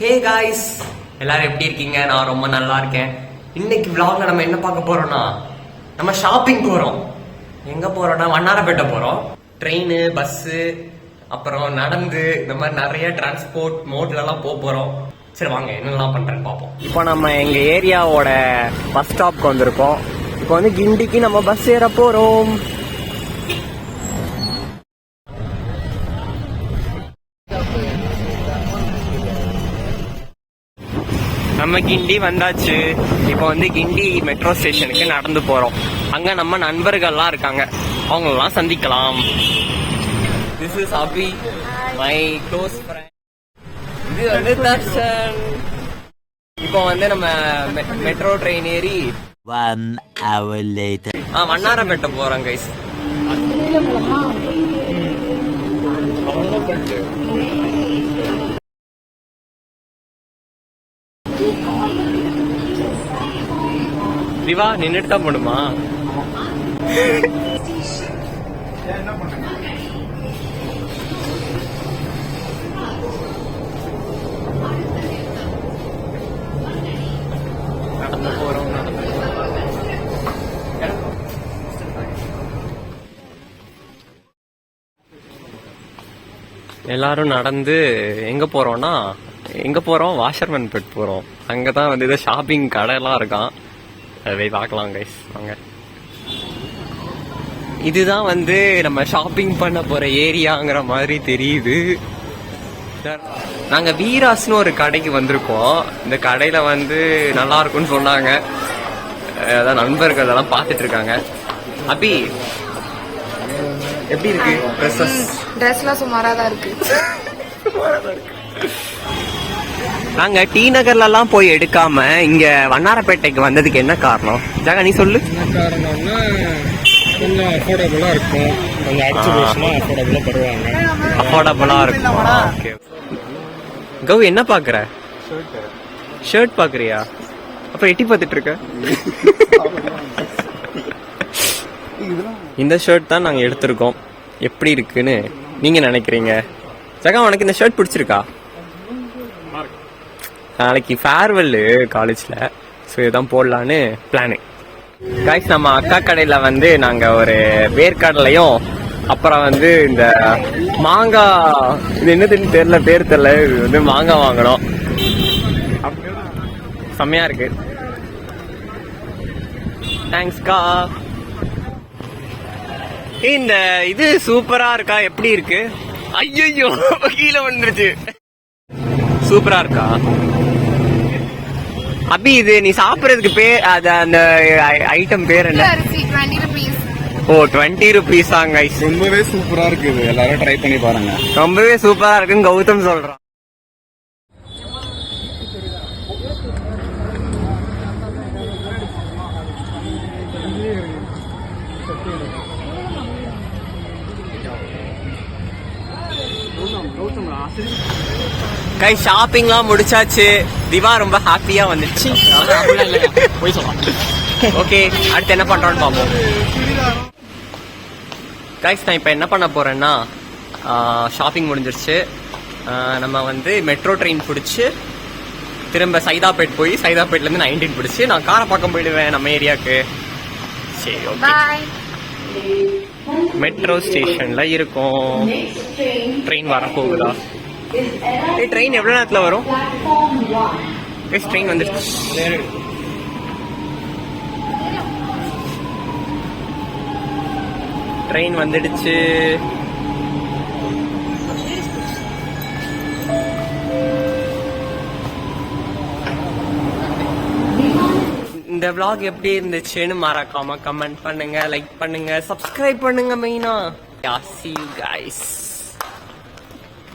Hey guys, எல்லாரும் எப்படி இருக்கீங்க? நான் ரொம்ப நல்லா இருக்கேன். இன்னைக்கு vlogல நம்ம என்ன பார்க்க போறோம்னா, நம்ம ஷாப்பிங் போறோம். எங்க போறோம்னா வண்ணாரப்பேட்டை போறோம். ட்ரெயின், பஸ், அப்புறம் நடந்து இந்த மாதிரி நிறைய டிரான்ஸ்போர்ட் மோட்ல எல்லாம் போறோம். சரி வாங்க என்னெல்லாம் பண்றேன்னு பார்ப்போம். இப்போ நம்ம எங்க ஏரியாவோட பஸ் ஸ்டாப்க்கு வந்திருக்கோம். இப்போ வந்து கிண்டிக்கு நம்ம பஸ் ஏற போறோம். நம்ம கிண்டி வந்தாச்சு. இப்போ வந்து கிண்டி மெட்ரோ ஸ்டேஷனுக்கு நடந்து போறோம். அங்க நம்ம நண்பர்கள்லாம் இருக்காங்க, அவங்களெல்லாம் சந்திக்கலாம். This is Abhi, my close friend. இது வந்து தர்ஷன். இப்போ வந்து நம்ம மெட்ரோ ட்ரெயின் ஏறி 1 hour later. வண்ணாரப்பேட்டை போறோம் கைஸ். திவா நின்றுட்டு தான் போடுமா? நடந்து போறோம். எல்லாரும் நடந்து எங்க போறோம்னா, வாஷர்மேன் பெட் போறோம். அங்கதான் வந்து ஏதோ ஷாப்பிங் கடை எல்லாம் இருக்கான். அதை பார்க்கலாம் கைஸ், வாங்க. இதுதான் வந்து நம்ம ஷாப்பிங் பண்ண போற ஏரியாங்கிற மாதிரி தெரியுது. நாங்க வீராஸ்னு ஒரு கடைக்கு வந்திருக்கோம். இந்த கடையில வந்து நல்லா இருக்கும்னு சொன்னாங்க. அதான் நண்பர்கள் அதெல்லாம் பார்த்துட்டு இருக்காங்க. அபி எப்படி இருக்கு? ட்ரெஸ்லாம் சுமாரா தான் இருக்கு. நாங்க டி நகர்ல எல்லாம் போய் எடுக்காம இங்க வண்ணாரப்பேட்டைக்கு வந்ததுக்கு என்ன காரணம்? ஜாகா நீ சொல்லு. என்ன காரணம்னா கொஞ்சம் அஃபோர்டபுளா இருக்கும். கொஞ்சம் அடிச்சு பேசினா அஃபோர்டபுளா தருவாங்க. அஃபோர்டபுளா இருக்கும். ஓகே. கௌ என்ன பாக்குற? ஷர்ட் பாக்குறியா? அப்ப எட்டி பார்த்துட்டு இருக்க. இந்த ஷர்ட் தான் நாங்க எடுத்திருக்கோம். எப்படி இருக்குன்னு நீங்க நினைக்கிறீங்க? ஜகா உனக்கு இந்த ஷர்ட் பிடிச்சிருக்கா? நாளைக்கு ஃபேர்வெல் காலேஜ்ல, ஸோ இதுதான் போடலான்னு பிளானு. காய்ஸ், நம்ம அக்கா கடையில வந்து நாங்க ஒரு வேர்க்கடலையும் அப்புறம் வந்து இந்த மாங்காய், இது என்னதுன்னு தெரியல, பேர் தெரியல, இது வந்து மாங்காய் வாங்கணும். செம்மையா இருக்கு. தேங்க்ஸ்கா. இந்த இது சூப்பரா இருக்கா? எப்படி இருக்கு? ஐயோ கீழே வந்துருச்சு. சூப்பரா இருக்கா அபி? இது நீ சாப்பிடறதுக்கு பேர், அந்த ஐட்டம் பேர் என்ன? 20 rupees. ஓ 20 rupees ஆங்க. ரொம்பவே சூப்பரா இருக்குது, எல்லாரும் ட்ரை பண்ணி பாருங்க. ரொம்பவே சூப்பரா இருக்குன்னு கௌதம் சொல்றான். கை ஷாப்பிங்லாம் முடிச்சாச்சு. திவா ரொம்ப ஹாப்பியா வந்துச்சு. ஓகே, அடுத்து என்ன பண்றோம்னு பார்ப்போம். கைஸ், நான் இப்போ என்ன பண்ண போறேன்னா, ஷாப்பிங் முடிஞ்சிருச்சு. நம்ம வந்து மெட்ரோ ட்ரெயின் பிடிச்சி திரும்ப சைதாப்பேட் போய் சைதாப்பேட்லேருந்து 19 பிடிச்சி நான் காரப்பாக்கம் போயிடுவேன் நம்ம ஏரியாவுக்கு. சரி, ஓகே. மெட்ரோ ஸ்டேஷன்ல இருக்கோம். ட்ரெயின் வரப்போகுதா? ட்ரெயின் எவ்வளவு நேரத்துல வரும்? ட்ரெயின் வந்துருச்சு. ட்ரெயின் வந்துடுச்சு. இந்த vlog எப்படி இருந்துச்சுன்னு மறக்காம கமெண்ட் பண்ணுங்க, லைக் பண்ணுங்க, சப்ஸ்கிரைப் பண்ணுங்க. மெயினா see you guys.